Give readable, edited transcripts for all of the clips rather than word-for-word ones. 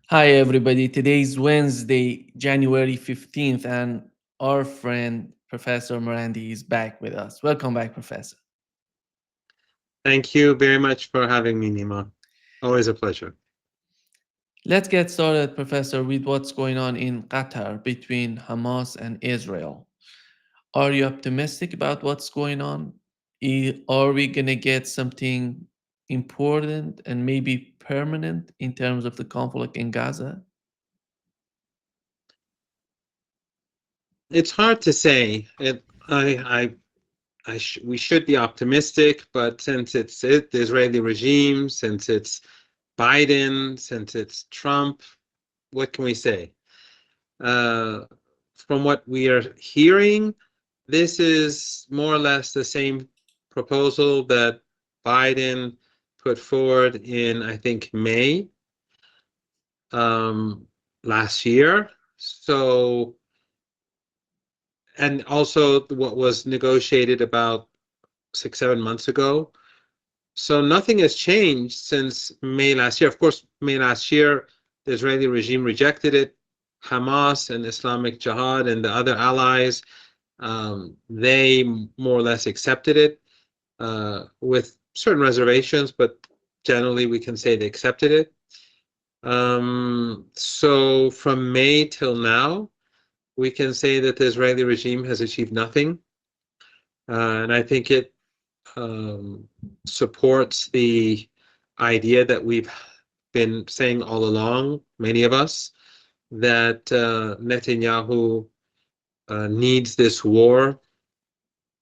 Hi, everybody. Today's Wednesday, January 15th, and our friend Professor Marandi is back with us. Welcome back, Professor. Thank you very much for having me, Nima. Always a pleasure. Let's get started, Professor, with what's going on in Qatar between Hamas and Israel. Are you optimistic about what's going on? Are we going to get something important and maybe permanent in terms of the conflict in Gaza? It's hard to say. We should be optimistic, but the Israeli regime, since it's Biden, since it's Trump, what can we say? Uh, from what we are hearing, this is more or less the same proposal that Biden put forward in, I think, May um, last year. So, and also what was negotiated about 6, 7 months ago. So nothing has changed since May last year. Of course, May last year, the Israeli regime rejected it. Hamas and Islamic Jihad and the other allies, they more or less accepted it with certain reservations, but generally we can say they accepted it. So from May till now, we can say that the Israeli regime has achieved nothing. And I think it um, supports the idea that we've been saying all along, many of us, that Netanyahu needs this war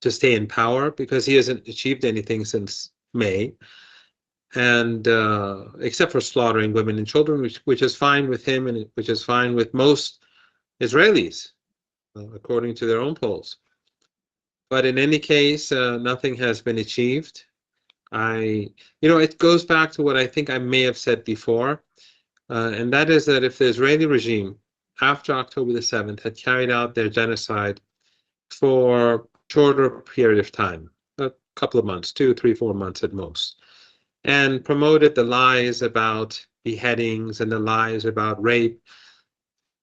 to stay in power because he hasn't achieved anything since May, and except for slaughtering women and children, which is fine with him and which is fine with most Israelis, according to their own polls. But in any case, nothing has been achieved. It goes back to what I think I may have said before, and that is that if the Israeli regime, after October the 7th, had carried out their genocide for a shorter period of time, a couple of months, 2, 3, 4 months at most, and promoted the lies about beheadings and the lies about rape,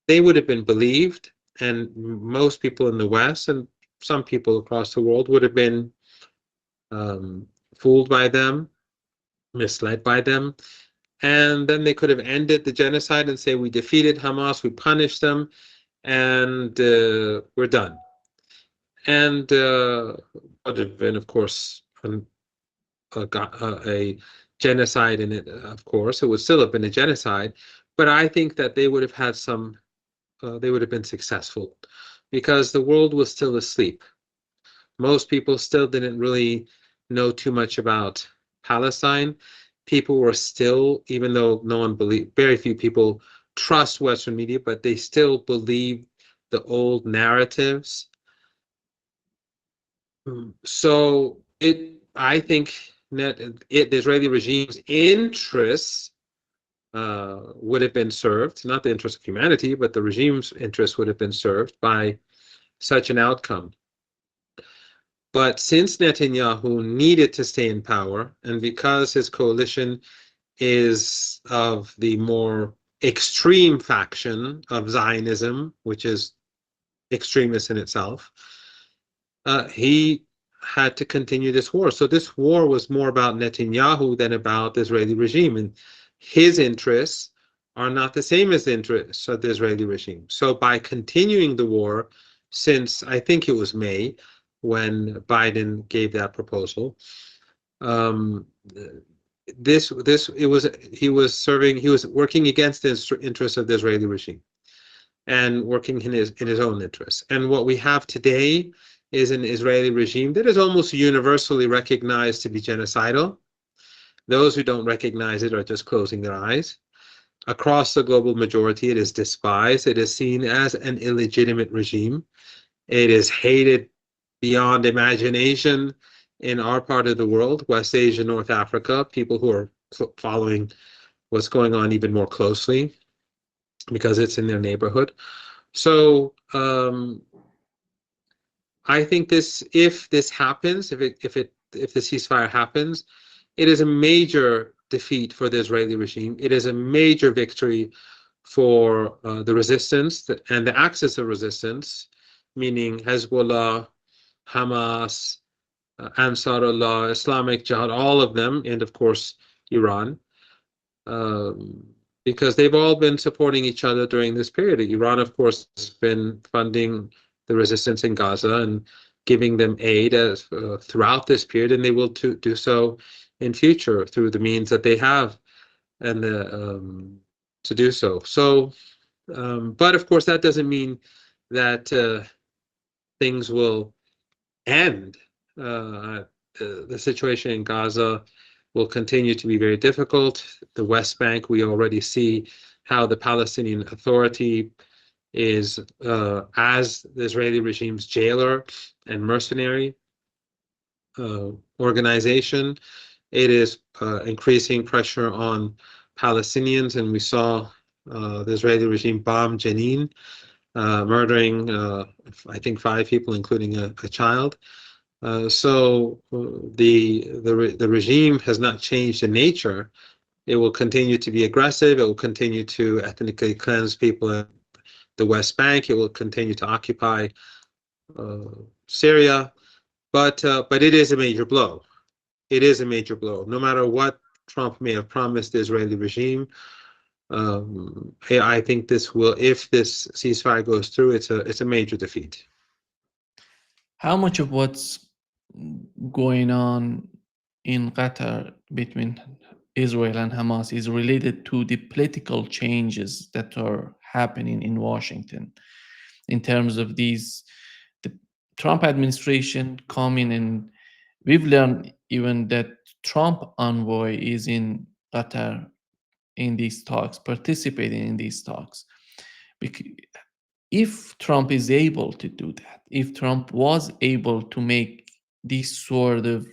they would have been believed, and most people in the West and some people across the world would have been um, fooled by them, misled by them, and then they could have ended the genocide and say we defeated Hamas, we punished them, and we're done. And would have been, of course, a genocide in it. Of course, it would still have been a genocide, but I think that they would have had some. They would have been successful because the world was still asleep. Most people still didn't really know too much about Palestine. People were still, even though no one believed, very few people trust Western media, but they still believe the old narratives. So I think that the Israeli regime's interests would have been served, not the interest of humanity, but the regime's interests would have been served by such an outcome. But since Netanyahu needed to stay in power, and because his coalition is of the more extreme faction of Zionism, which is extremist in itself, he had to continue this war. So this war was more about Netanyahu than about the Israeli regime. And his interests are not the same as the interests of the Israeli regime. So by continuing the war, since I think it was May when Biden gave that proposal, um, this it was he was working against the interests of the Israeli regime and working in his own interests. And what we have today is an Israeli regime that is almost universally recognized to be genocidal. Those who don't recognize it are just closing their eyes. Across the global majority, it is despised. It is seen as an illegitimate regime. It is hated beyond imagination in our part of the world, West Asia, North Africa, people who are following what's going on even more closely because it's in their neighborhood. So I think if this happens, if the ceasefire happens, it is a major defeat for the Israeli regime. It is a major victory for the resistance and the axis of resistance, meaning Hezbollah, Hamas, Ansarullah, Islamic Jihad, all of them, and of course Iran, um, because they've all been supporting each other during this period. Iran, of course, has been funding the resistance in Gaza and giving them aid throughout this period, and they will do so in future through the means that they have and to do so. So, but of course, that doesn't mean that things will end. The situation in Gaza will continue to be very difficult. The West Bank, we already see how the Palestinian Authority is, as the Israeli regime's jailer and mercenary organization. It is increasing pressure on Palestinians, and we saw the Israeli regime bomb Jenin, murdering, I think, 5 people, including a child. So the regime has not changed in nature. It will continue to be aggressive. It will continue to ethnically cleanse people in the West Bank. It will continue to occupy Syria. But it is a major blow. It is a major blow. No matter what Trump may have promised the Israeli regime, I think this will, if this ceasefire goes through, it's a major defeat. How much of what's going on in Qatar between Israel and Hamas is related to the political changes that are happening in Washington in terms of the Trump administration coming, and we've learned even that Trump envoy is in Qatar in these talks, participating in these talks. If Trump is able to do that, if Trump was able to make this sort of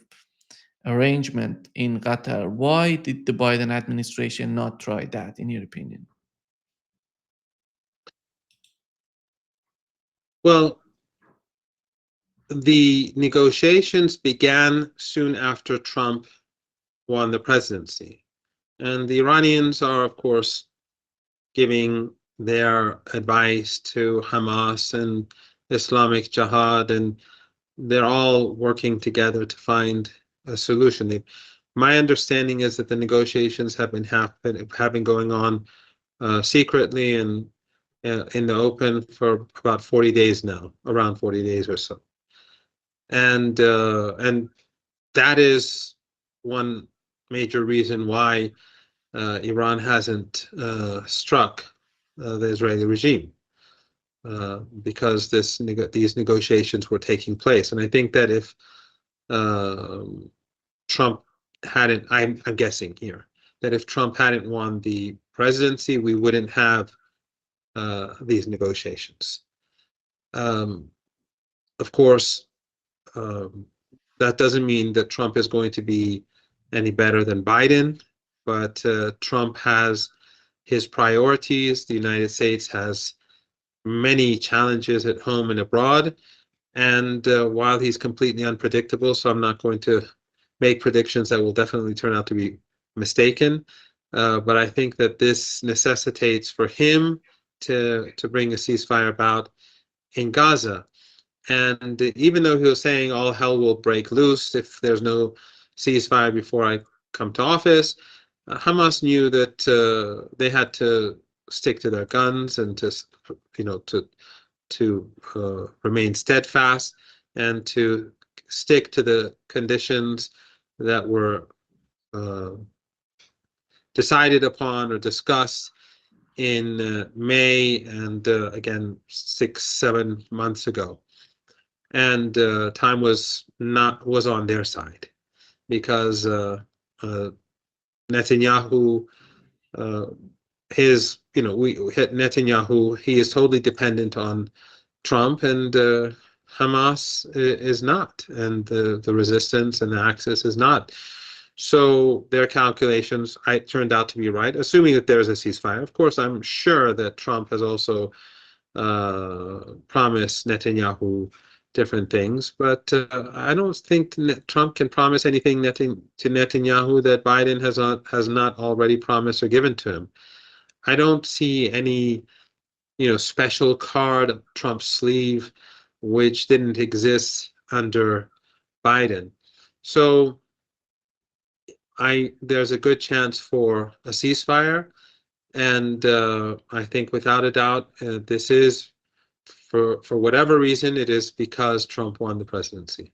arrangement in Qatar, why did the Biden administration not try that, in your opinion? Well, the negotiations began soon after Trump won the presidency. And the Iranians are, of course, giving their advice to Hamas and Islamic Jihad, and they're all working together to find a solution. My understanding is that the negotiations have been going on secretly and in the open for about 40 days now, around 40 days or so. And that is one major reason why Iran hasn't struck the Israeli regime, because these negotiations were taking place. And I think that if Trump hadn't, I'm guessing here, that if Trump hadn't won the presidency, we wouldn't have these negotiations. Of course, that doesn't mean that Trump is going to be any better than Biden, but Trump has his priorities. The United States has many challenges at home and abroad. And while he's completely unpredictable, so I'm not going to make predictions that will definitely turn out to be mistaken. But I think that this necessitates for him to bring a ceasefire about in Gaza. And even though he was saying all hell will break loose if there's no ceasefire before I come to office, Hamas knew that they had to stick to their guns and to remain steadfast and to stick to the conditions that were decided upon or discussed in May and again 6-7 months ago. And time was on their side, because Netanyahu, Netanyahu, he is totally dependent on Trump, and Hamas is not, and the resistance and the Axis is not. So their calculations turned out to be right, assuming that there's a ceasefire. Of course, I'm sure that Trump has also promised Netanyahu different things, but I don't think Trump can promise anything to Netanyahu that Biden has not already promised or given to him. I don't see any, special card up Trump's sleeve, which didn't exist under Biden. So there's a good chance for a ceasefire, and I think without a doubt, this is for whatever reason, it is because Trump won the presidency.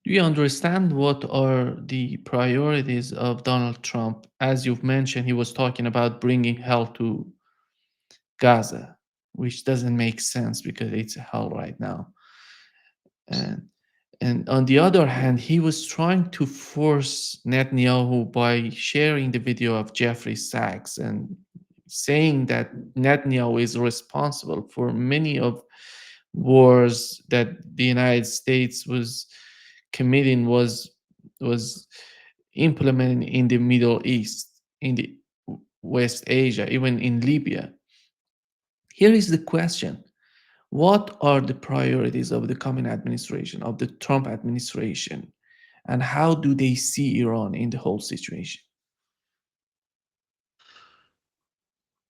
Do you understand what are the priorities of Donald Trump? As you've mentioned, he was talking about bringing hell to Gaza, which doesn't make sense because it's hell right now. And and on the other hand, he was trying to force Netanyahu by sharing the video of Jeffrey Sachs and saying that Netanyahu is responsible for many of wars that the United States was committing was implemented in the Middle East, in the West Asia, even in Libya. Here is the question: what are the priorities of the coming administration, of the Trump administration, and how do they see Iran in the whole situation?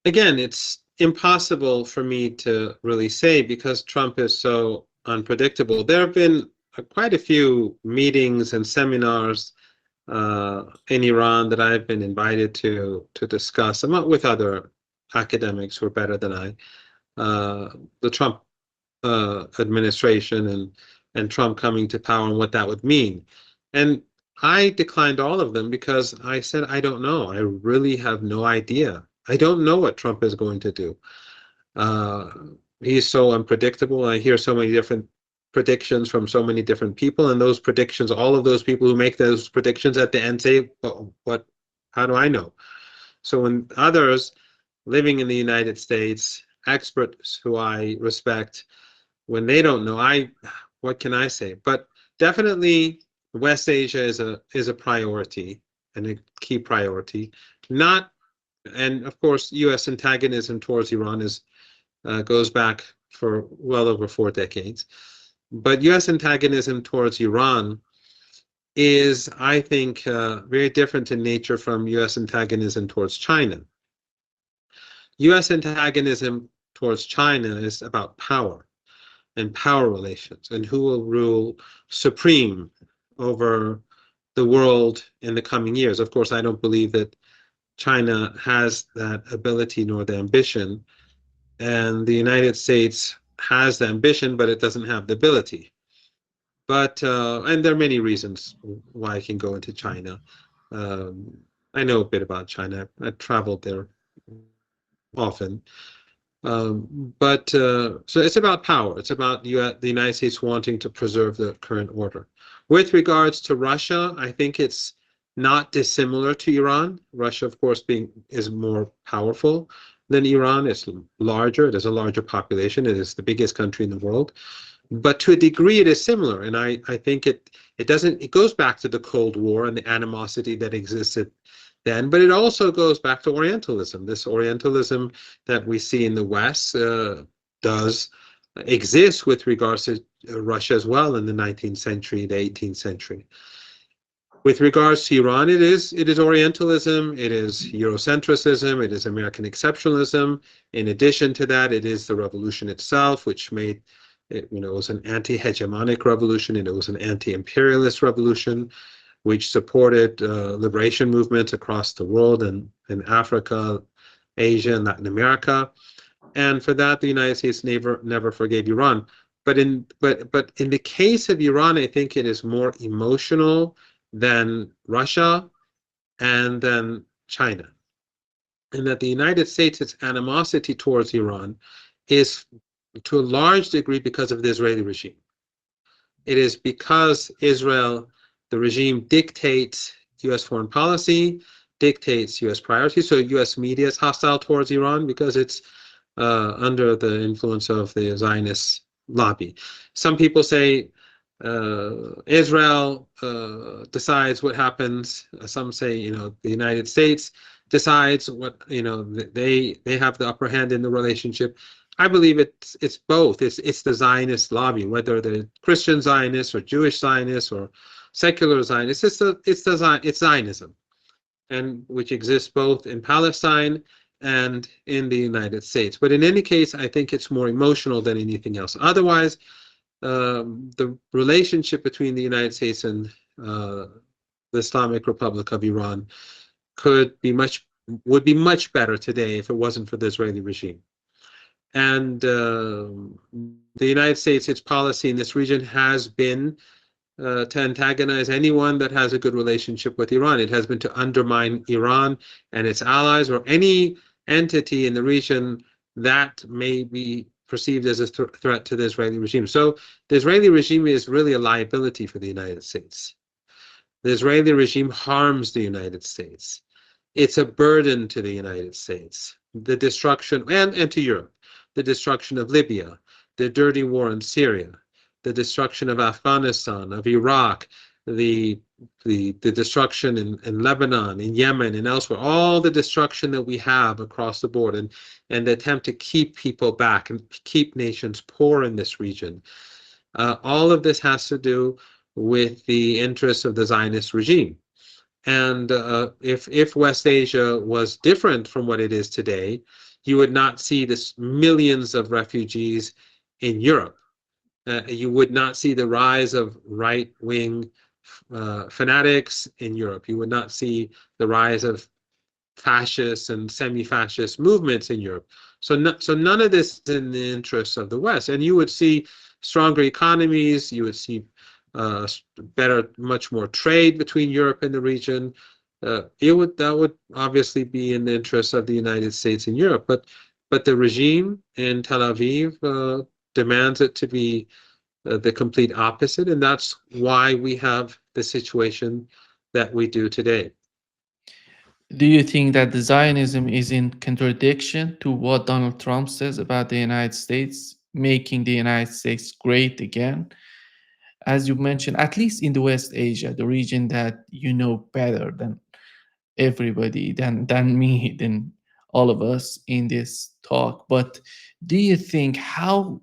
Again, it's impossible for me to really say because Trump is so unpredictable. There have been quite a few meetings and seminars in Iran that I've been invited to discuss. I'm not with other academics who are better than I. The Trump administration and Trump coming to power and what that would mean. And I declined all of them because I said, I don't know. I really have no idea. I don't know what Trump is going to do. Uh, he's so unpredictable. I hear so many different predictions from so many different people, and those predictions, all of those people who make those predictions at the end say, well, how do I know? So when others living in the United States, experts who I respect, when they don't know, what can I say? But definitely West Asia is a priority and a key priority. Not, and of course, U.S. antagonism towards Iran goes back for well over 4 decades. But U.S. antagonism towards Iran is, I think, very different in nature from U.S. antagonism towards China. U.S. antagonism towards China is about power and power relations and who will rule supreme over the world in the coming years. Of course, I don't believe that China has that ability nor the ambition, and the United States has the ambition, but it doesn't have the ability. But and there are many reasons why I can go into China. Um, I know a bit about China. I traveled there often. But so it's about power. It's about the United States wanting to preserve the current order. With regards to Russia, I think it's not dissimilar to Iran. Russia, of course, is more powerful than Iran. It's larger. It has a larger population. It is the biggest country in the world. But to a degree, it is similar. And I think it goes back to the Cold War and the animosity that existed then, but it also goes back to Orientalism. This Orientalism that we see in the West does exist with regards to Russia as well in the 19th century, the 18th century. With regards to Iran, it is Orientalism, it is Eurocentrism, it is American exceptionalism. In addition to that, it is the revolution itself, which made it, it was an anti-hegemonic revolution, and it was an anti-imperialist revolution, which supported liberation movements across the world and in Africa, Asia, and Latin America. And for that, the United States never forgave Iran. But in the case of Iran, I think it is more emotional than Russia and than China. And that the United States, its animosity towards Iran is to a large degree because of the Israeli regime. It is because Israel, the regime, dictates U.S. foreign policy, dictates U.S. priorities. So U.S. media is hostile towards Iran because it's under the influence of the Zionist lobby. Some people say Israel decides what happens. Some say, the United States decides what, they have the upper hand in the relationship. I believe it's both. It's the Zionist lobby, whether the Christian Zionists or Jewish Zionists or secular Zionists. It's Zionism, and which exists both in Palestine and in the United States. But in any case, I think it's more emotional than anything else. Otherwise, the relationship between the United States and the Islamic Republic of Iran could be would be much better today if it wasn't for the Israeli regime. And the United States, its policy in this region has been to antagonize anyone that has a good relationship with Iran. It has been to undermine Iran and its allies or any entity in the region that may be perceived as a threat to the Israeli regime. So the Israeli regime is really a liability for the United States. The Israeli regime harms the United States. It's a burden to the United States. The destruction, and to Europe, the destruction of Libya, the dirty war in Syria, the destruction of Afghanistan, of Iraq, the destruction in Lebanon, in Yemen, and elsewhere, all the destruction that we have across the board, and the attempt to keep people back and keep nations poor in this region. All of this has to do with the interests of the Zionist regime. And if West Asia was different from what it is today, you would not see this millions of refugees in Europe. You would not see the rise of right-wing fanatics in Europe. You would not see the rise of fascist and semi-fascist movements in Europe. So none of this is in the interests of the West. And you would see stronger economies. You would see much more trade between Europe and the region. That would obviously be in the interests of the United States and Europe. But the regime in Tel Aviv demands it to be the complete opposite, and that's why we have the situation that we do today. Do you think that the Zionism is in contradiction to what Donald Trump says about the United States, making the United States great again? As you mentioned, at least in the West Asia, the region that you know better than everybody, than me, than all of us in this talk. But do you think how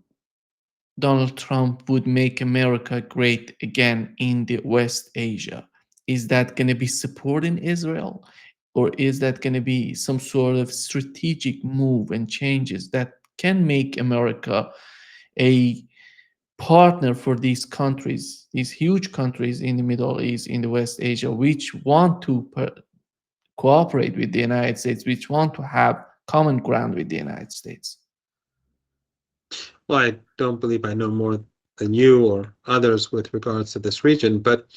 Donald Trump would make America great again in the West Asia? Is that going to be supporting Israel? Or is that going to be some sort of strategic move and changes that can make America a partner for these countries, these huge countries in the Middle East, in the West Asia, which want to cooperate with the United States, which want to have common ground with the United States? Well, I don't believe I know more than you or others with regards to this region, but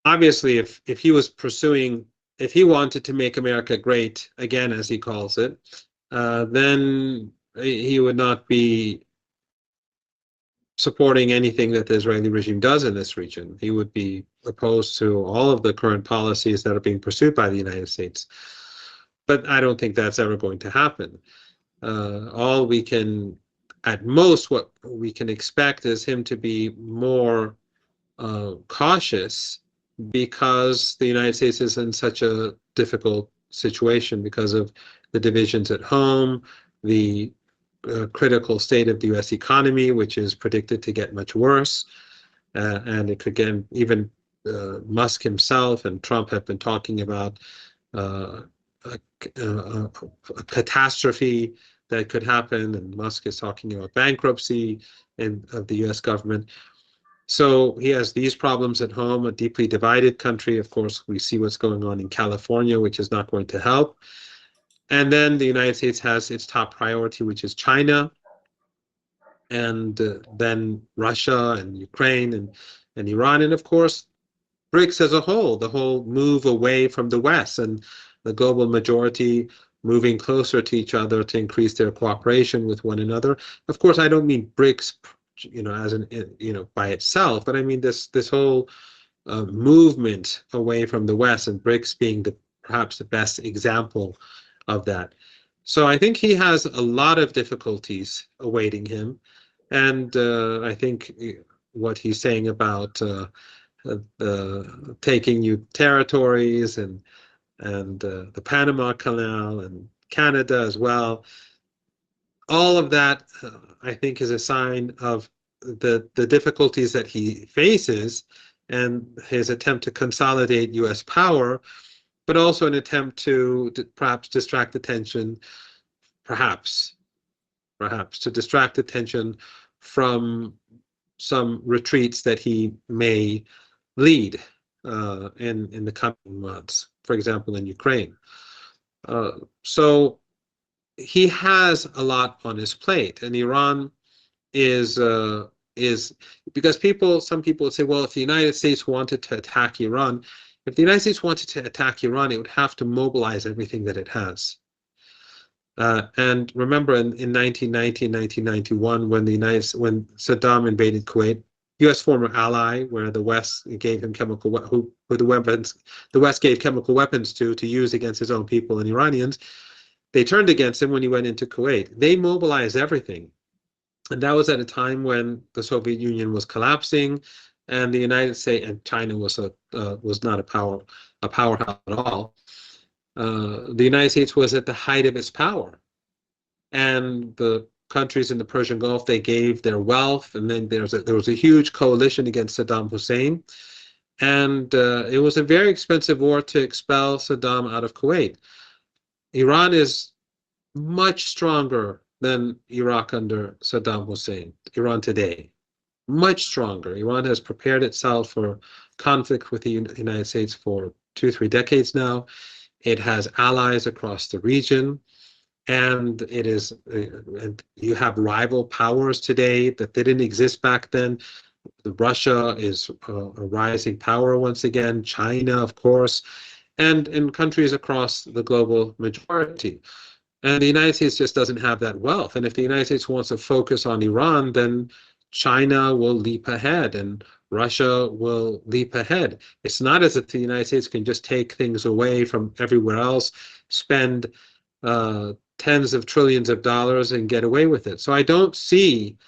obviously if he was pursuing, if he wanted to make America great again, as he calls it, then he would not be supporting anything that the Israeli regime does in this region. He would be opposed to all of the current policies that are being pursued by the United States. But I don't think that's ever going to happen. All we can, at most, what we can expect is him to be more cautious because the United States is in such a difficult situation because of the divisions at home, the critical state of the U.S. economy, which is predicted to get much worse. And it could get even Musk himself and Trump have been talking about a catastrophe that could happen, and Musk is talking about bankruptcy of the U.S. government. So he has these problems at home, a deeply divided country. Of course, we see what's going on in California, which is not going to help. And then the United States has its top priority, which is China, and then Russia and Ukraine and Iran, and of course, BRICS as a whole, the whole move away from the West and the global majority moving closer to each other to increase their cooperation with one another. Of course, I don't mean BRICS, as an, by itself, but I mean this whole movement away from the West, and BRICS being perhaps the best example of that. So I think he has a lot of difficulties awaiting him, and I think what he's saying about taking new territories and the Panama Canal and Canada as well. All of that, I think, is a sign of the difficulties that he faces and his attempt to consolidate U.S. power but also an attempt to perhaps distract attention, perhaps, perhaps to distract attention from some retreats that he may lead in the coming months, for example, in Ukraine. Uh, so he has a lot on his plate, and Iran is because some people would say, well, if the United States wanted to attack Iran, if the United States wanted to attack Iran, it would have to mobilize everything that it has. And remember, in 1990, 1991, when Saddam invaded Kuwait, U.S. former ally, where the West gave him who the West gave chemical weapons to use against his own people and Iranians, they turned against him when he went into Kuwait. They mobilized everything, and that was at a time when the Soviet Union was collapsing, and the United States and China was not a powerhouse at all. The United States was at the height of its power, and the countries in the Persian Gulf, they gave their wealth, and then there was a huge coalition against Saddam Hussein, and it was a very expensive war to expel Saddam out of Kuwait. Iran is much stronger than Iraq under Saddam Hussein. Iran today, much stronger. Iran has prepared itself for conflict with the United States for 2-3 decades now. It has allies across the region, and and you have rival powers today that didn't exist back then. Russia is a rising power once again, China, of course, and in countries across the global majority. And the United States just doesn't have that wealth. And if the United States wants to focus on Iran, then China will leap ahead and Russia will leap ahead. It's not as if the United States can just take things away from everywhere else, spend tens of trillions of dollars and get away with it. So I don't see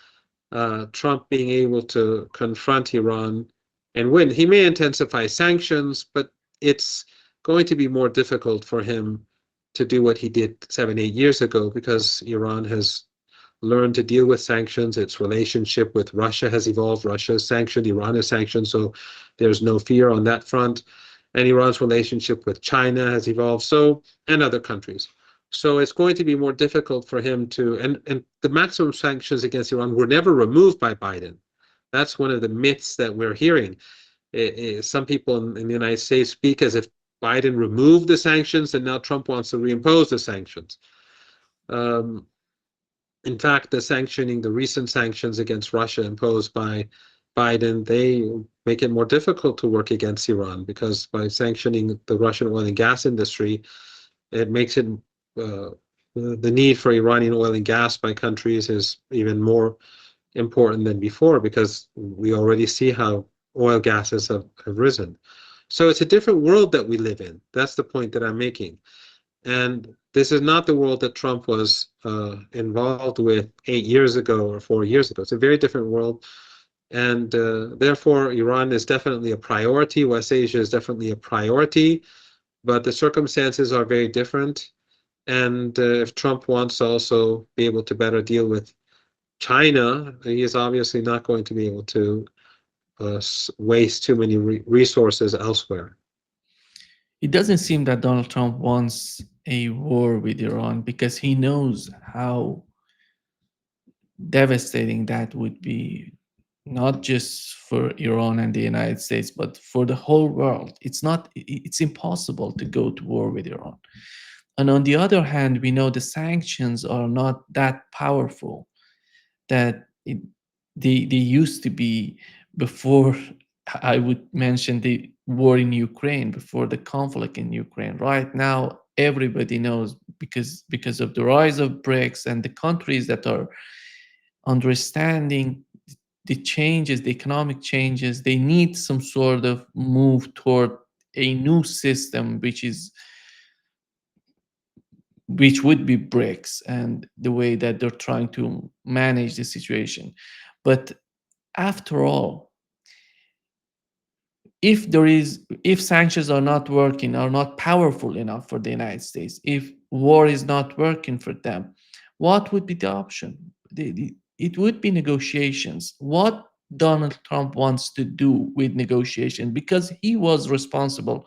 Trump being able to confront Iran and win. He may intensify sanctions, but it's going to be more difficult for him to do what he did 7-8 years ago, because Iran has learned to deal with sanctions. Its relationship with Russia has evolved. Russia is sanctioned, Iran is sanctioned, so there's no fear on that front. And Iran's relationship with China has evolved, and other countries. So it's going to be more difficult for him to, and the maximum sanctions against Iran were never removed by Biden. That's one of the myths that we're hearing. Some people in the United States speak as if Biden removed the sanctions and now Trump wants to reimpose the sanctions. In fact, the recent sanctions against Russia imposed by Biden, they make it more difficult to work against Iran, because by sanctioning the Russian oil and gas industry, it makes it the need for Iranian oil and gas by countries is even more important than before, because we already see how oil gases have risen. So it's a different world that we live in. That's the point that I'm making. And this is not the world that Trump was involved with 8 years ago or 4 years ago. It's a very different world. And therefore, Iran is definitely a priority. West Asia is definitely a priority. But the circumstances are very different. And if Trump wants to also be able to better deal with China, he is obviously not going to be able to waste too many resources elsewhere. It doesn't seem that Donald Trump wants a war with Iran, because he knows how devastating that would be, not just for Iran and the United States, but for the whole world. It's impossible to go to war with Iran. And on the other hand, we know the sanctions are not that powerful that they used to be before. I would mention the war in Ukraine, before the conflict in Ukraine. Right now, everybody knows, because of the rise of BRICS and the countries that are understanding the changes, the economic changes, they need some sort of move toward a new system, which would be BRICS, and the way that they're trying to manage the situation. But after all, if sanctions are not working, are not powerful enough for the United States, if war is not working for them, what would be the option? It would be negotiations. What Donald Trump wants to do with negotiation, because he was responsible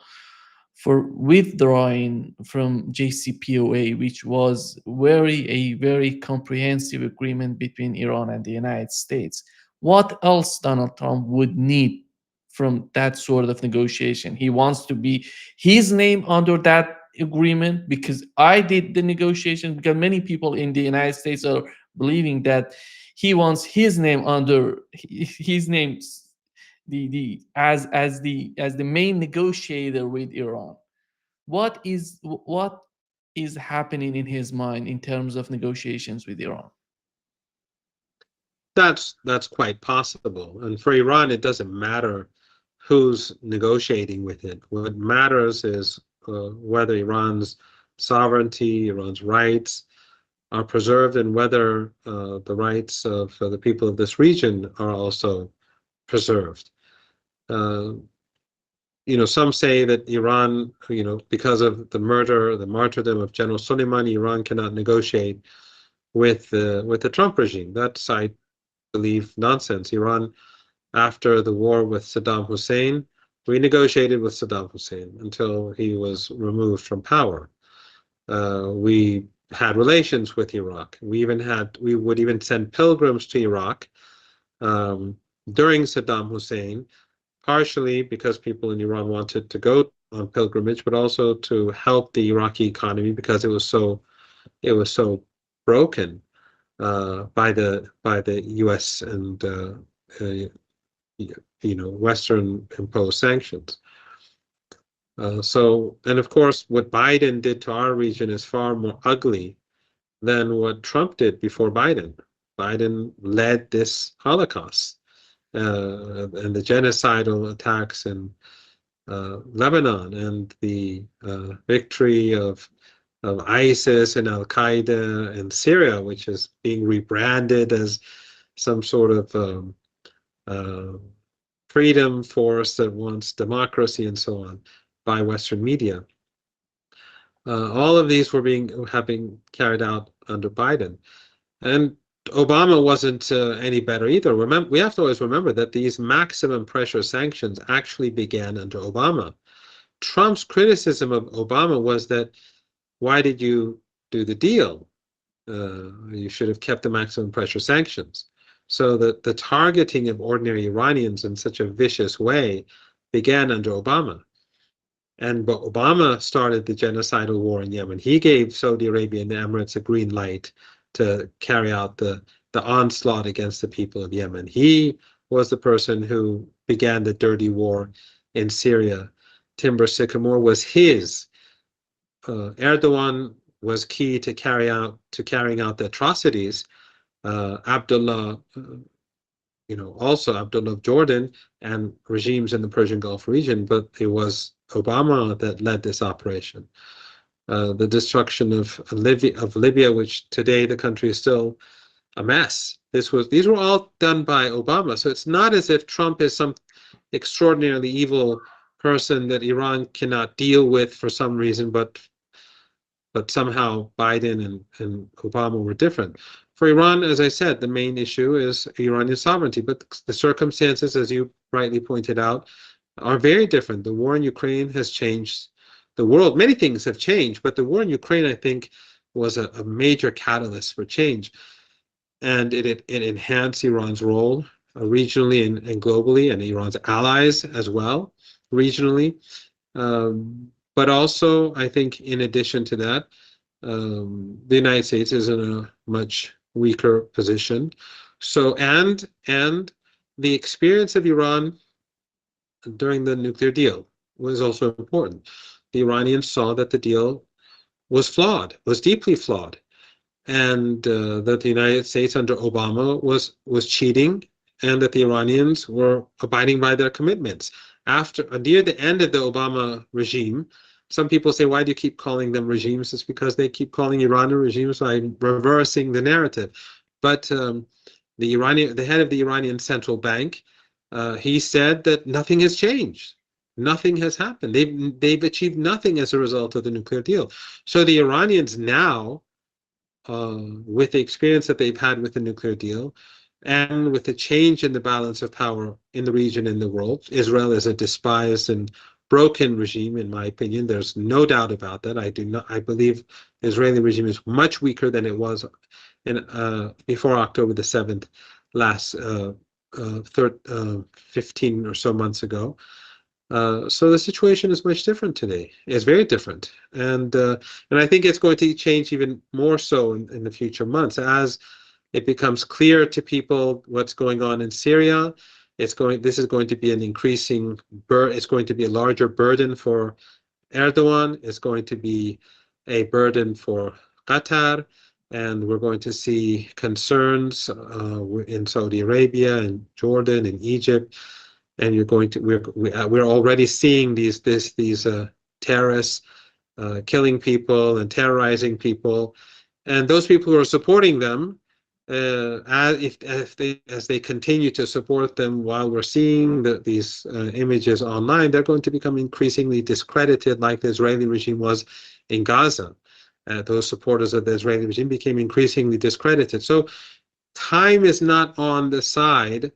for withdrawing from JCPOA, which was very comprehensive agreement between Iran and the United States. What else Donald Trump would need from that sort of negotiation? He wants to be his name under that agreement because I did the negotiation, because many people in the United States are believing that he wants his name under his name, the as the main negotiator with Iran. What is happening in his mind in terms of negotiations with Iran? That's quite possible. And for Iran, it doesn't matter who's negotiating with it. What matters is whether Iran's sovereignty, Iran's rights are preserved, and whether the rights of the people of this region are also preserved. Uh, some say that Iran, because of the murder, the martyrdom of General Soleimani, Iran cannot negotiate with the Trump regime. That's, I believe, nonsense. Iran, after the war with Saddam Hussein, renegotiated with Saddam Hussein until he was removed from power. We had relations with Iraq. We would even send pilgrims to Iraq during Saddam Hussein, partially because people in Iran wanted to go on pilgrimage, but also to help the Iraqi economy because it was so broken by the U.S. and Western imposed sanctions. And of course, what Biden did to our region is far more ugly than what Trump did before Biden. Biden led this Holocaust and the genocidal attacks in Lebanon and the victory of ISIS and Al Qaeda in Syria, which is being rebranded as some sort of freedom force that wants democracy and so on by Western media. All of these have been carried out under Biden, and Obama wasn't any better either. We have to always remember that these maximum pressure sanctions actually began under Obama. Trump's criticism of Obama was that, why did you do the deal? You should have kept the maximum pressure sanctions. So that the targeting of ordinary Iranians in such a vicious way began under Obama. But Obama started the genocidal war in Yemen. He gave Saudi Arabia and the Emirates a green light to carry out the onslaught against the people of Yemen. He was the person who began the dirty war in Syria. Timber Sycamore was his. Erdogan was key to carrying out the atrocities. Abdullah, also Abdullah of Jordan and regimes in the Persian Gulf region, but it was Obama that led this operation. The destruction of Libya, which today the country is still a mess. These were all done by Obama. So it's not as if Trump is some extraordinarily evil person that Iran cannot deal with for some reason, but somehow Biden and Obama were different. For Iran, as I said, the main issue is Iranian sovereignty, but the circumstances, as you rightly pointed out, are very different. The war in Ukraine has changed the world. Many things have changed, but the war in Ukraine, I think, was a major catalyst for change. And it enhanced Iran's role regionally and globally, and Iran's allies as well, regionally. But also, I think, in addition to that, the United States is in a much weaker position. So, and the experience of Iran during the nuclear deal was also important. The Iranians saw that the deal was flawed, was deeply flawed, and that the United States under Obama was cheating, and that the Iranians were abiding by their commitments. Near the end of the Obama regime, some people say, why do you keep calling them regimes? It's because they keep calling Iran a regime, so I'm reversing the narrative. But the head of the Iranian central bank, he said that nothing has changed. Nothing has happened. They've achieved nothing as a result of the nuclear deal. So the Iranians now, with the experience that they've had with the nuclear deal, and with the change in the balance of power in the region and the world, Israel is a despised and broken regime, in my opinion. There's no doubt about that. I believe the Israeli regime is much weaker than it was before October the 7th, last 15 or so months ago. So the situation is much different today. It's very different, and I think it's going to change even more so in the future months as it becomes clear to people what's going on in Syria. This is going to be an increasing it's going to be a larger burden for Erdogan. It's going to be a burden for Qatar, and we're going to see concerns in Saudi Arabia and Jordan and Egypt. And we're already seeing these terrorists killing people and terrorizing people, and those people who are supporting them, as they continue to support them while we're seeing these images online, they're going to become increasingly discredited, like the Israeli regime was in Gaza. Those supporters of the Israeli regime became increasingly discredited. So time is not on the side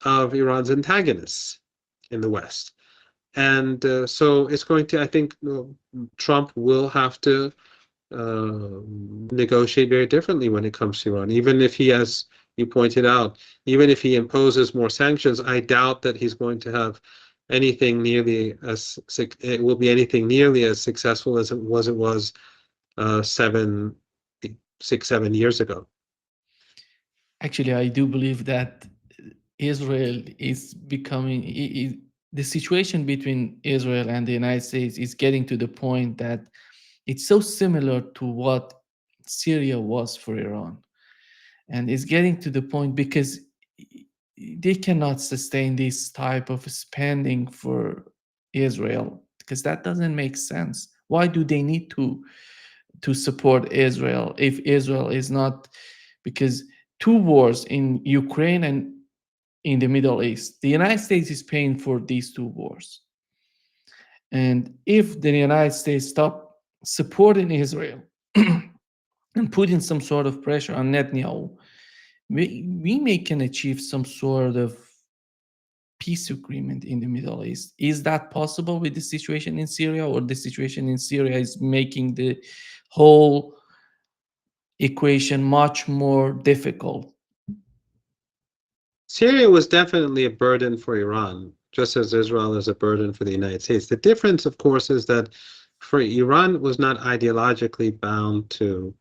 of Iran's antagonists in the West. And so it's going to, I think, Trump will have to negotiate very differently when it comes to Iran. Even if he, as you pointed out, even if he imposes more sanctions, I doubt that he's going to have anything nearly as it will be anything nearly as successful as it was 7 years ago. Actually, I do believe that Israel is becoming the situation between Israel and the United States is getting to the point that it's so similar to what Syria was for Iran, and it's getting to the point because they cannot sustain this type of spending for Israel because that doesn't make sense. Why do they need to support Israel if Israel is not, because two wars in Ukraine and in the Middle East, the United States is paying for these two wars. And if the United States stop supporting Israel and putting some sort of pressure on Netanyahu, we may can achieve some sort of peace agreement in the Middle East. Is that possible with the situation in Syria, or the situation in Syria is making the whole equation much more difficult? Syria was definitely a burden for Iran, just as Israel is a burden for the United States. The difference, of course, is that for Iran, it was not ideologically bound to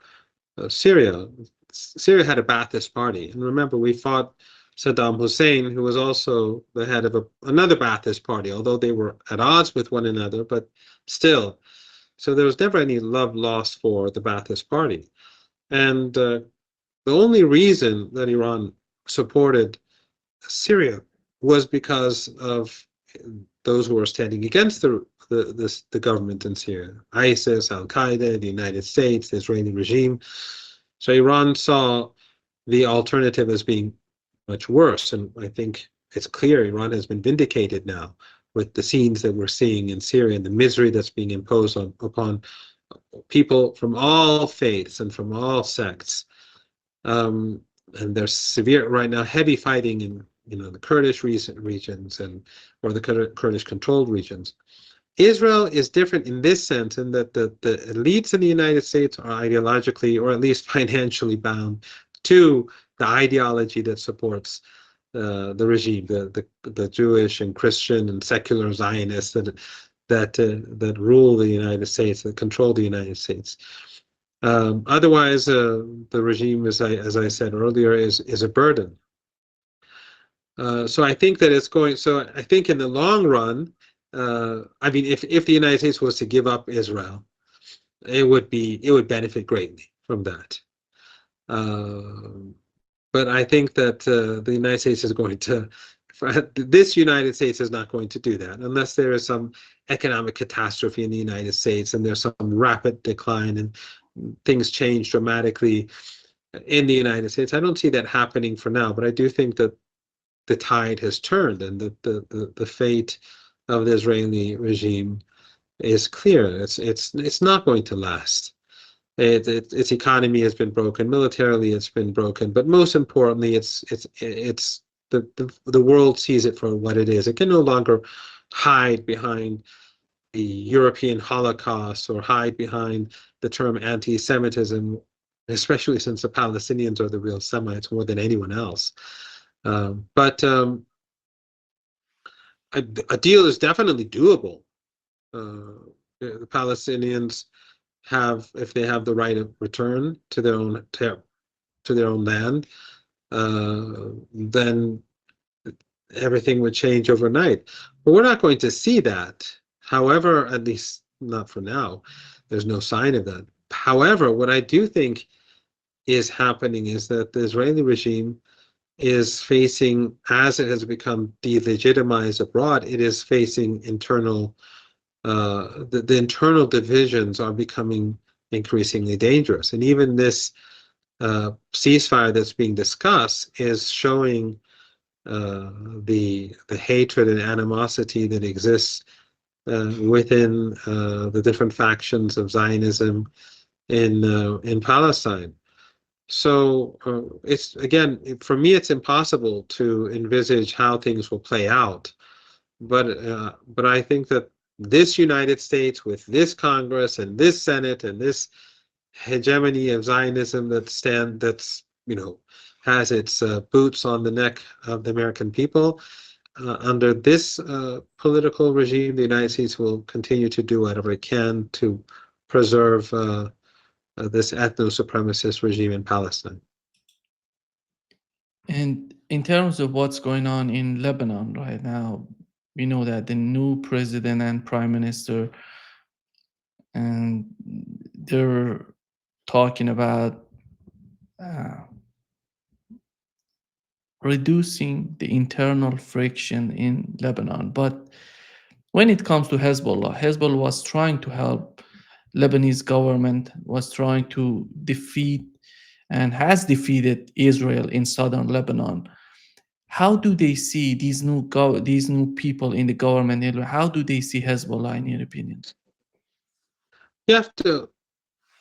Syria. Syria had a Ba'athist party. And remember, we fought Saddam Hussein, who was also the head of another Ba'athist party, although they were at odds with one another, but still. So there was never any love lost for the Ba'athist party. And the only reason that Iran supported Syria was because of those who were standing against the government in Syria, ISIS, Al Qaeda, the United States, the Israeli regime. So Iran saw the alternative as being much worse, and I think it's clear Iran has been vindicated now with the scenes that we're seeing in Syria and the misery that's being imposed upon people from all faiths and from all sects. And there's severe right now, heavy fighting in the Kurdish regions or the Kurdish controlled regions. Israel is different in this sense, in that the elites in the United States are ideologically or at least financially bound to the ideology that supports the regime, the Jewish and Christian and secular Zionists that rule the United States, that control the United States. Otherwise, the regime, as I said earlier, is a burden. So I think that it's going. So I think in the long run, I mean, if the United States was to give up Israel, it would benefit greatly from that. But I think that the United States is going to. This United States is not going to do that unless there is some economic catastrophe in the United States and there's some rapid decline and things change dramatically in the United States. I don't see that happening for now, but I do think that the tide has turned and the fate of the Israeli regime is clear. It's not going to last. Its economy has been broken, militarily it's been broken, but most importantly, the world sees it for what it is. It can no longer hide behind the European Holocaust or hide behind the term anti-Semitism, especially since the Palestinians are the real Semites more than anyone else. But a deal is definitely doable. The Palestinians have, if they have the right of return to their own land, then everything would change overnight. But we're not going to see that. However, at least not for now, there's no sign of that. However, what I do think is happening is that the Israeli regime is facing, as it has become delegitimized abroad, it is facing internal, the internal divisions are becoming increasingly dangerous. And even this ceasefire that's being discussed is showing the hatred and animosity that exists within the different factions of Zionism in Palestine. So it's, again, for me, it's impossible to envisage how things will play out. But I think that this United States, with this Congress and this Senate and this hegemony of Zionism that's has its boots on the neck of the American people, under this political regime, the United States will continue to do whatever it can to preserve this ethno-supremacist regime in Palestine. And in terms of what's going on in Lebanon right now, we know that the new president and prime minister, and they're talking about uh, reducing the internal friction in Lebanon. But when it comes to Hezbollah, Hezbollah was trying to help Lebanese government, was trying to defeat and has defeated Israel in southern Lebanon. How do they see these new people in the government? How do they see Hezbollah, in your opinion? You have to,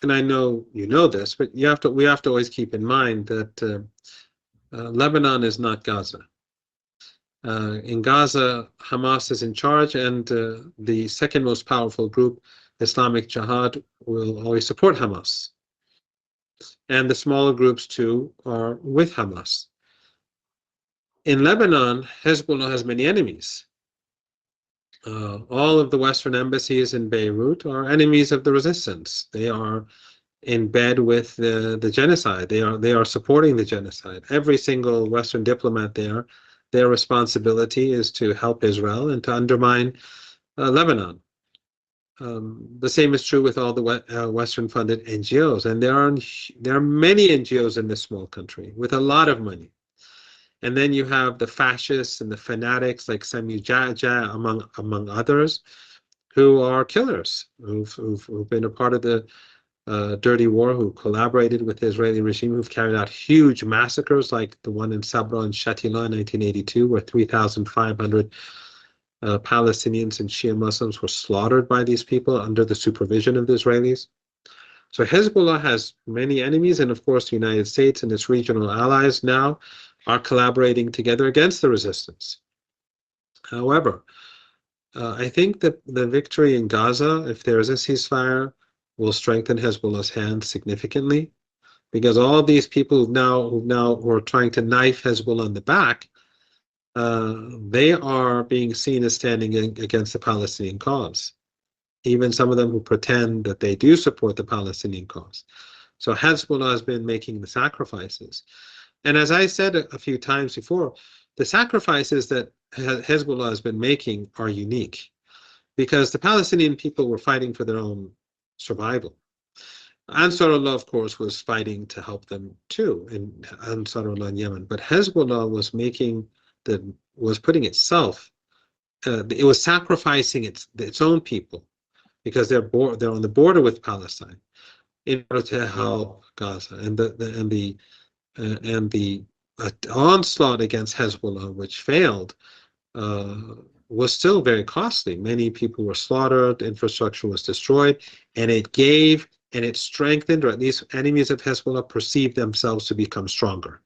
and I know you know this, but we have to always keep in mind that Lebanon is not Gaza. In Gaza, Hamas is in charge, and the second most powerful group, Islamic Jihad, will always support Hamas. And the smaller groups, too, are with Hamas. In Lebanon, Hezbollah has many enemies. All of the Western embassies in Beirut are enemies of the resistance. They are in bed with the genocide. They are supporting the genocide. Every single Western diplomat there, their responsibility is to help Israel and to undermine Lebanon. The same is true with all the Western-funded NGOs, and there are many NGOs in this small country with a lot of money. And then you have the fascists and the fanatics like Sami Jaja, among others, who are killers, who've been a part of the dirty war, who collaborated with the Israeli regime, who've carried out huge massacres like the one in Sabra and Shatila in 1982, where 3,500 Palestinians and Shia Muslims were slaughtered by these people under the supervision of the Israelis. So Hezbollah has many enemies, and of course the United States and its regional allies now are collaborating together against the resistance. However, I think that the victory in Gaza, if there is a ceasefire, will strengthen Hezbollah's hand significantly, because all these people who are trying to knife Hezbollah in the back, they are being seen as standing against the Palestinian cause. Even some of them who pretend that they do support the Palestinian cause. So Hezbollah has been making the sacrifices. And as I said a few times before, the sacrifices that Hezbollah has been making are unique, because the Palestinian people were fighting for their own survival. Ansarullah, of course, was fighting to help them too, in Ansarullah in Yemen. But Hezbollah was putting itself, it was sacrificing its own people, because they're on the border with Palestine, in order to help Gaza. And the onslaught against Hezbollah, which failed, was still very costly. Many people were slaughtered, infrastructure was destroyed, and it strengthened, or at least enemies of Hezbollah perceived themselves to become stronger,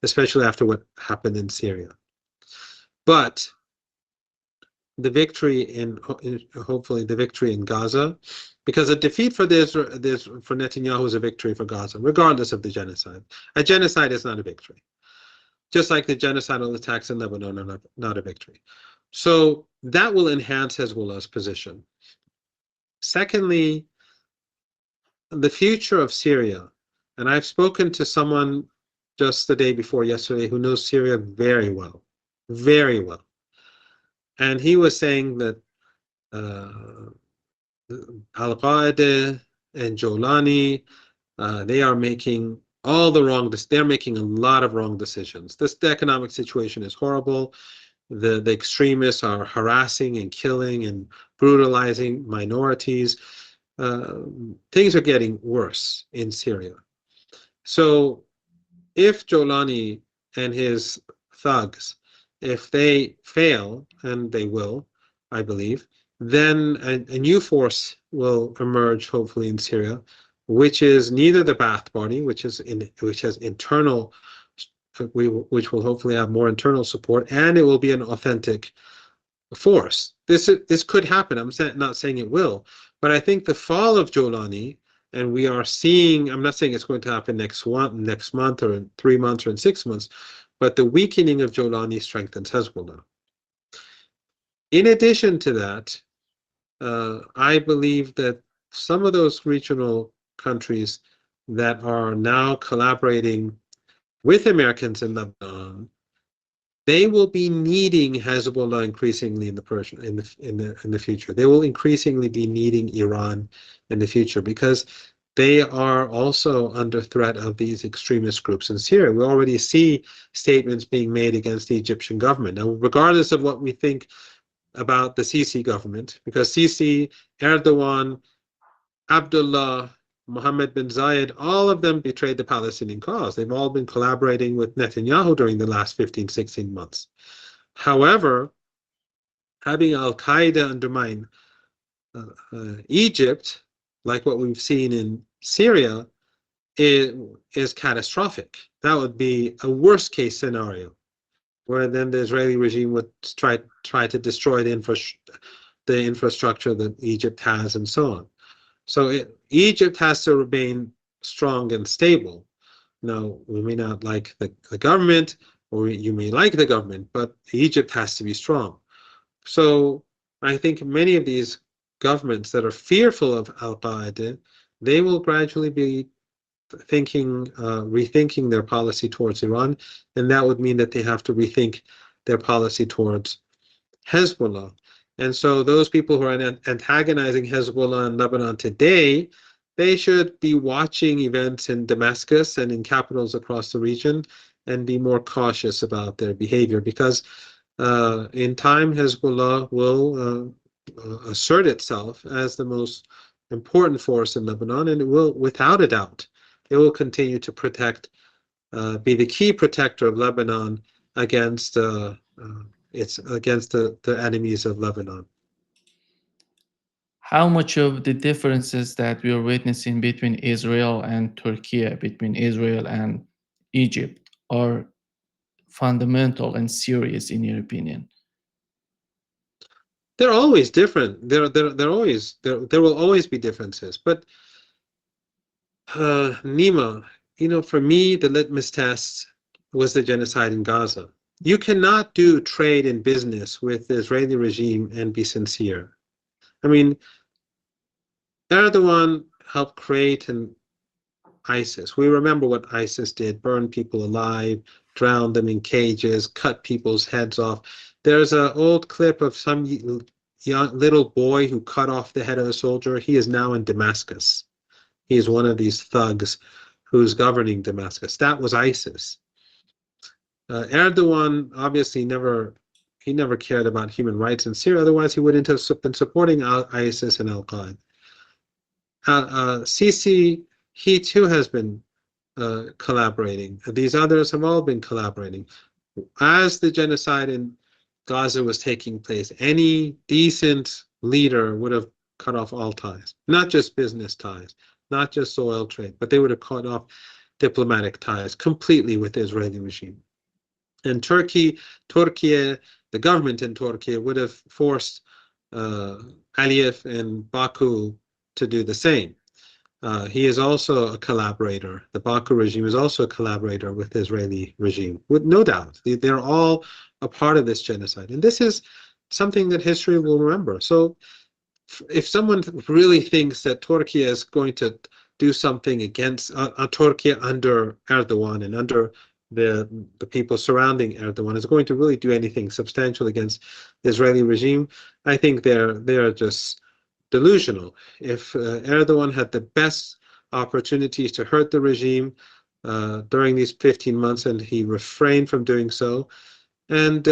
especially after what happened in Syria. But the victory in hopefully the victory in Gaza, because a defeat for for Netanyahu is a victory for Gaza, regardless of the genocide. A genocide is not a victory, just like the genocidal attacks in Lebanon are not a victory. So that will enhance Hezbollah's position. Secondly, the future of Syria, and I've spoken to someone just the day before yesterday who knows Syria very well, very well. And he was saying that Al-Qaeda and Jolani, they are making they're making a lot of wrong decisions. The economic situation is horrible. The extremists are harassing and killing and brutalizing minorities. Things are getting worse in Syria. So if Jolani and his thugs, if they fail, and they will, I believe, then a new force will emerge, hopefully, in Syria, which is neither the Ba'ath Party, which has internal, which will hopefully have more internal support, and it will be an authentic force. This could happen. I'm not saying it will, but I think the fall of Jolani, and we are seeing, I'm not saying it's going to happen next month or in 3 months or in 6 months, but the weakening of Jolani strengthens Hezbollah. In addition to that, I believe that some of those regional countries that are now collaborating with Americans in Lebanon, they will be needing Hezbollah increasingly in the future. They will increasingly be needing Iran in the future because they are also under threat of these extremist groups in Syria. We already see statements being made against the Egyptian government. Now, regardless of what we think about the Sisi government, because Sisi, Erdogan, Abdullah, Mohammad bin Zayed, all of them betrayed the Palestinian cause. They've all been collaborating with Netanyahu during the last 15, 16 months. However, having Al-Qaeda undermine Egypt, like what we've seen in Syria, is catastrophic. That would be a worst case scenario, where then the Israeli regime would try to destroy the infrastructure that Egypt has and so on. So Egypt has to remain strong and stable. Now, we may not like the government, or you may like the government, but Egypt has to be strong. So I think many of these governments that are fearful of Al-Qaeda, they will gradually be rethinking their policy towards Iran, and that would mean that they have to rethink their policy towards Hezbollah. And so those people who are antagonizing Hezbollah in Lebanon today, they should be watching events in Damascus and in capitals across the region and be more cautious about their behavior, because in time Hezbollah will assert itself as the most important force in Lebanon, and it will, without a doubt, it will continue to be the key protector of Lebanon against the enemies of Lebanon. How much of the differences that we are witnessing between Israel and Turkey, between Israel and Egypt, are fundamental and serious in your opinion? They're always different. There will always be differences. But Nima, for me, the litmus test was the genocide in Gaza. You cannot do trade and business with the Israeli regime and be sincere. I mean, Erdogan helped create ISIS. We remember what ISIS did: burn people alive, drown them in cages, cut people's heads off. There's an old clip of some young little boy who cut off the head of a soldier. He is now in Damascus. He is one of these thugs who's governing Damascus. That was ISIS. Erdogan obviously never cared about human rights in Syria. Otherwise, he wouldn't have been supporting ISIS and Al-Qaeda. Sisi, he too has been collaborating. These others have all been collaborating. As the genocide in Gaza was taking place, any decent leader would have cut off all ties, not just business ties, not just oil trade, but they would have cut off diplomatic ties completely with the Israeli regime. And Turkey the government in Turkey would have forced Aliyev and Baku to do the same. He is also a collaborator. The Baku regime is also a collaborator with the Israeli regime, with no doubt. They're all a part of this genocide. And this is something that history will remember. So if someone really thinks that Turkey is going to do something against Turkey under Erdogan and under the people surrounding Erdogan is going to really do anything substantial against the Israeli regime, I think they're just delusional. If Erdogan had the best opportunities to hurt the regime during these 15 months and he refrained from doing so, and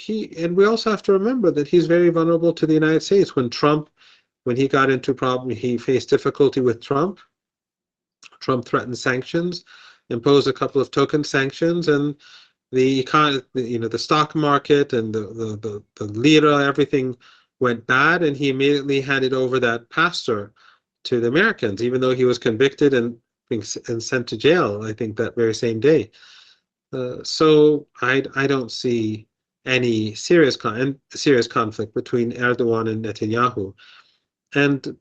we also have to remember that he's very vulnerable to the United States. When he got into problem, he faced difficulty with Trump. Trump threatened sanctions, imposed a couple of token sanctions, and the stock market and the lira, everything went bad, and he immediately handed over that pastor to the Americans, even though he was convicted and sent to jail, I think, that very same day. So I don't see any serious conflict between Erdogan and Netanyahu. And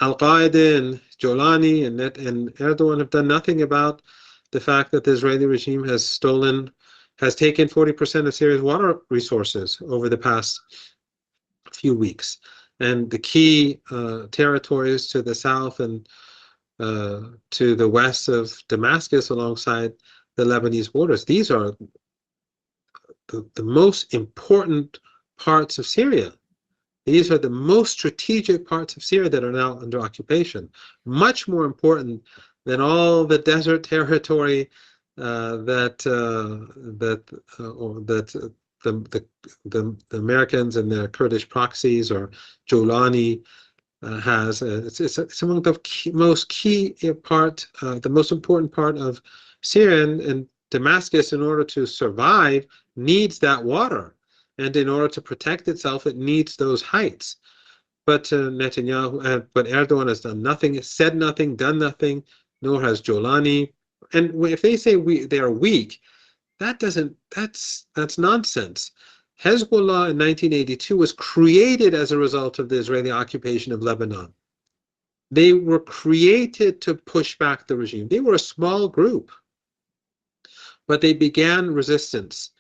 Al-Qaeda and Jolani and Erdogan have done nothing about the fact that the Israeli regime has taken 40% of Syria's water resources over the past few weeks. And the key territories to the south and to the west of Damascus alongside the Lebanese borders, these are the most important parts of Syria. These are the most strategic parts of Syria that are now under occupation, much more important than all the desert territory that the Americans and their Kurdish proxies or Jolani has. It's among the the most important part of Syria, and Damascus, in order to survive, needs that water. And in order to protect itself, it needs those heights. But Erdogan has done nothing, said nothing, done nothing, nor has Jolani. And if they say they are weak, that's nonsense. Hezbollah in 1982 was created as a result of the Israeli occupation of Lebanon. They were created to push back the regime. They were a small group, but they began resistance,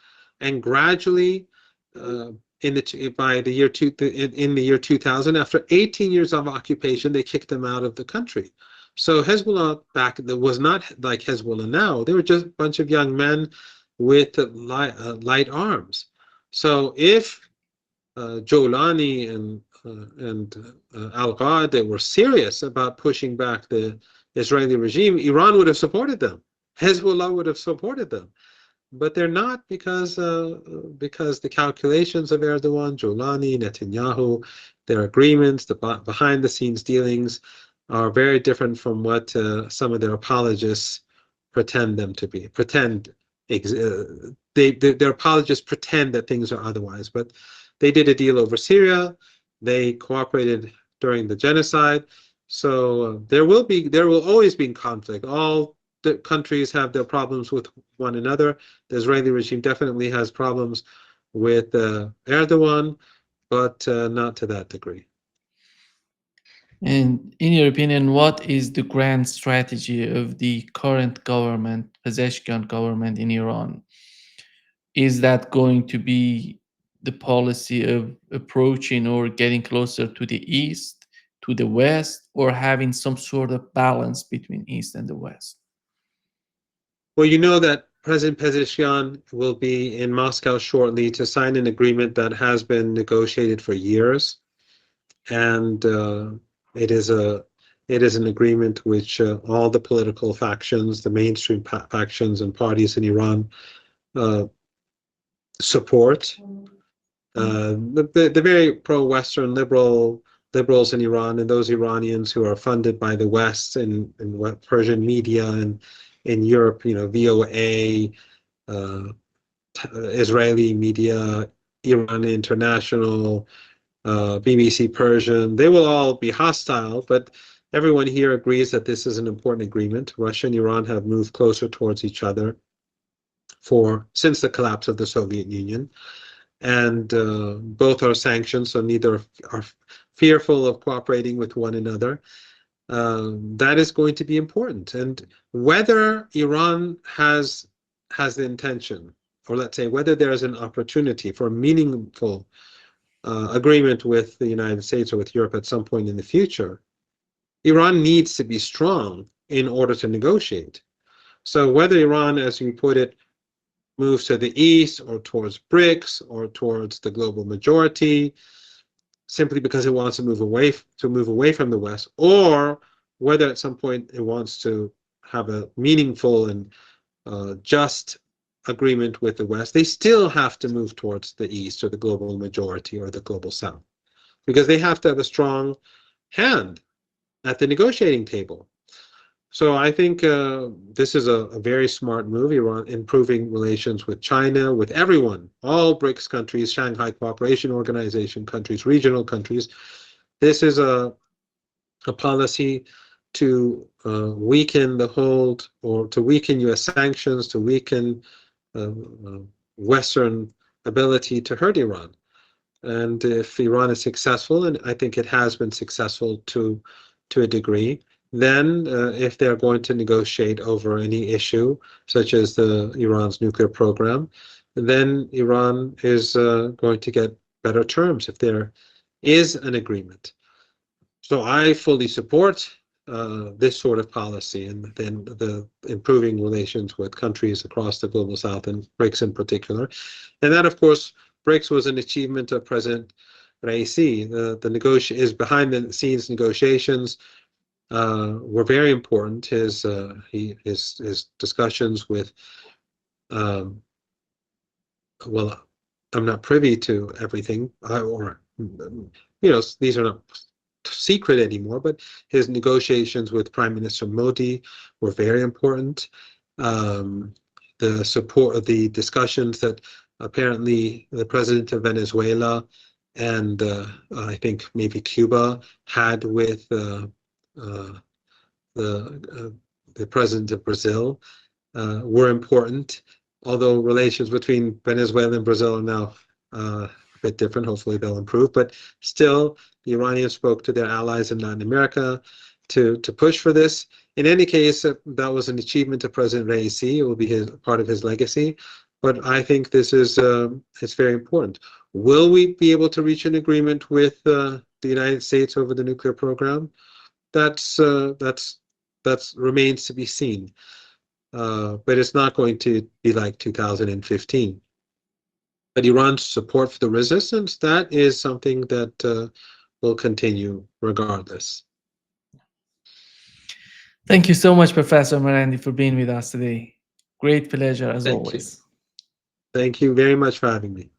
and gradually, in the year 2000, after 18 years of occupation, they kicked them out of the country. So Hezbollah back then was not like Hezbollah now. They were just a bunch of young men with light arms. So if Jolani and Al-Qaeda were serious about pushing back the Israeli regime, Iran would have supported them. Hezbollah would have supported them. But they're not, because the calculations of Erdogan, Jolani, Netanyahu, their agreements, the behind-the-scenes dealings are very different from what some of their apologists pretend them to be. Their apologists pretend that things are otherwise, but they did a deal over Syria. They cooperated during the genocide. So there will always be conflict. All the countries have their problems with one another. The Israeli regime definitely has problems with Erdogan, but not to that degree. And in your opinion, what is the grand strategy of the current government, Pezeshkian government in Iran? Is that going to be the policy of approaching or getting closer to the east, to the west, or having some sort of balance between east and the west? Well, you know that President Pezeshkian will be in Moscow shortly to sign an agreement that has been negotiated for years, and it is an agreement which all the political factions, the mainstream factions and parties in Iran support. The very pro-Western liberals in Iran, and those Iranians who are funded by the West and Persian media and in Europe, VOA, Israeli media, Iran International, BBC Persian, they will all be hostile, but everyone here agrees that this is an important agreement. Russia and Iran have moved closer towards each other since the collapse of the Soviet Union, and both are sanctioned, so neither are fearful of cooperating with one another. That is going to be important, and whether Iran has the intention, or let's say whether there is an opportunity for a meaningful agreement with the United States or with Europe at some point in the future, Iran needs to be strong in order to negotiate. So whether Iran, as you put it, moves to the east or towards BRICS or towards the global majority, simply because it wants to move away from the West, or whether at some point it wants to have a meaningful and just agreement with the West, they still have to move towards the East or the global majority or the global South, because they have to have a strong hand at the negotiating table. So I think this is a very smart move. Iran improving relations with China, with everyone, all BRICS countries, Shanghai Cooperation Organization countries, regional countries. This is a policy to weaken the hold, or to weaken U.S. sanctions, to weaken Western ability to hurt Iran. And if Iran is successful, and I think it has been successful to a degree, then if they're going to negotiate over any issue, such as Iran's nuclear program, then Iran is going to get better terms if there is an agreement. So I fully support this sort of policy, and then the improving relations with countries across the global South, and BRICS in particular. And that, of course, BRICS was an achievement of President Raisi. His behind the scenes negotiations were very important. His discussions with, well, I'm not privy to everything, these are not secret anymore, but his negotiations with Prime Minister Modi were very important. The support of the discussions that apparently the president of Venezuela and I think maybe Cuba had with the president of Brazil were important, although relations between Venezuela and Brazil are now a bit different. Hopefully they'll improve, but still the Iranians spoke to their allies in Latin America to push for this. In any case, that was an achievement of President Raisi. It will be part of his legacy, but I think this is it's very important. Will we be able to reach an agreement with the United States over the nuclear program? That's remains to be seen. But it's not going to be like 2015. But Iran's support for the resistance, that is something that will continue regardless. Thank you so much, Professor Marandi, for being with us today. Great pleasure as Thank you. always. Thank you very much for having me.